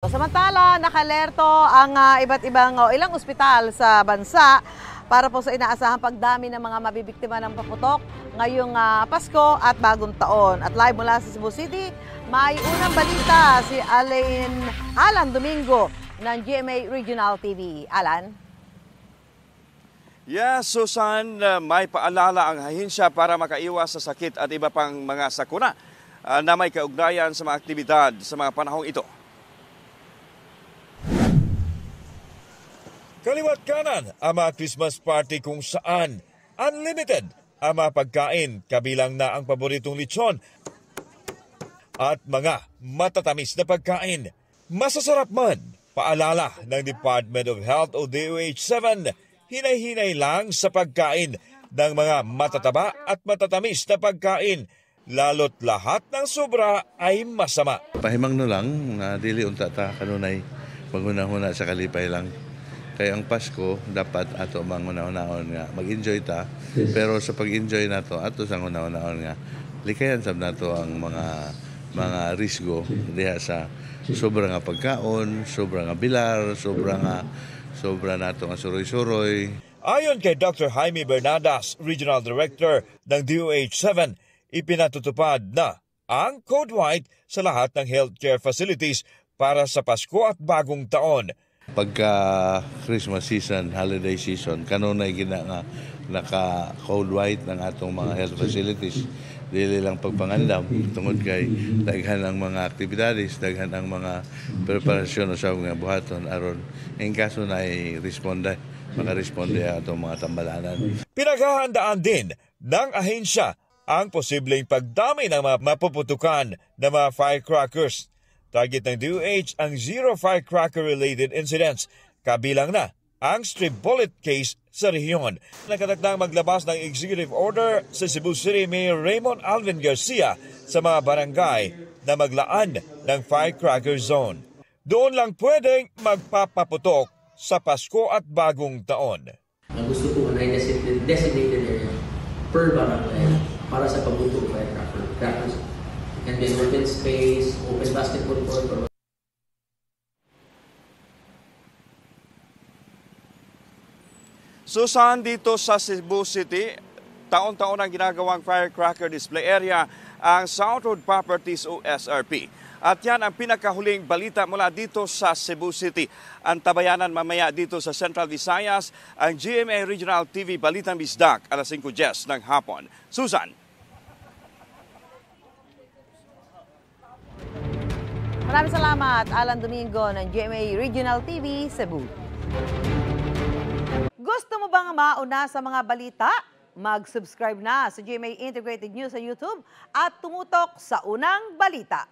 Samantala, nakalerto ang iba't ibang ilang ospital sa bansa para po sa inaasahang pagdami ng mga mabibiktima ng paputok ngayong Pasko at Bagong Taon. At live mula sa Cebu City, may unang balita si Alan Domingo ng GMA Regional TV. Alan? Yes, Susan, may paalala ang ahensya para makaiwas sa sakit at iba pang mga sakuna na may kaugnayan sa mga aktibidad sa mga panahong ito. Kaliwat kanan ang mga Christmas party kung saan unlimited ang mga pagkain, kabilang na ang paboritong lechon at mga matatamis na pagkain. Masasarap man, paalala ng Department of Health o DOH-7, hinay-hinay lang sa pagkain ng mga matataba at matatamis na pagkain, lalo't lahat ng sobra ay masama. Pahimang no lang na dili unta ta kanunay maghuna-huna sa kalipay lang. Kaya ang Pasko, dapat ato manghuna-hunahon nga mag-enjoy ta. Pero sa pag-enjoy nato, ato sa hunahunahon nga likayan sab nato ang mga risgo diha sa sobra nga pagkaon, sobra nga bilar, sobra nato nga suroy-suroy. Ayon kay Dr. Jaime Bernadas, Regional Director ng DOH-7, ipinatutupad na ang Code White sa lahat ng healthcare facilities para sa Pasko at Bagong Taon. Pagka Christmas season, holiday season, kanunay gina nga naka-code white ng atong mga health facilities. Dili lang pagpangandam, tungod kay daghan ang mga aktibidades, daghan ang mga preparasyon sa mga buhaton aron in kaso na i-responde, makaresponde atong mga tambalanan. Pinaghahandaan din ng ahensya ang posibleng pagdami ng mga mapuputukan na mga firecrackers. Target ng DOH ang zero firecracker-related incidents, kabilang na ang strip bullet case sa rehiyon. Nakatakdang maglabas ng executive order sa Cebu City Mayor Raymond Alvin Garcia sa mga barangay na maglaan ng firecracker zone. Doon lang pwedeng magpapaputok sa Pasko at Bagong Taon. Gusto ko na designated area per barangay para sa pagbuto ng firecrackers. And then open space, open basketball court. Susan, dito sa Cebu City, taon-taon ang ginagawang firecracker display area ang South Road Properties o SRP. At yan ang pinakahuling balita mula dito sa Cebu City. Ang tabayanan mamaya dito sa Central Visayas, ang GMA Regional TV Balitang Bisdak, alas 5:10 ng hapon. Susan. Maraming salamat, Alan Domingo ng GMA Regional TV, Cebu. Gusto mo bang mauna sa mga balita? Mag-subscribe na sa GMA Integrated News sa YouTube at tumutok sa unang balita.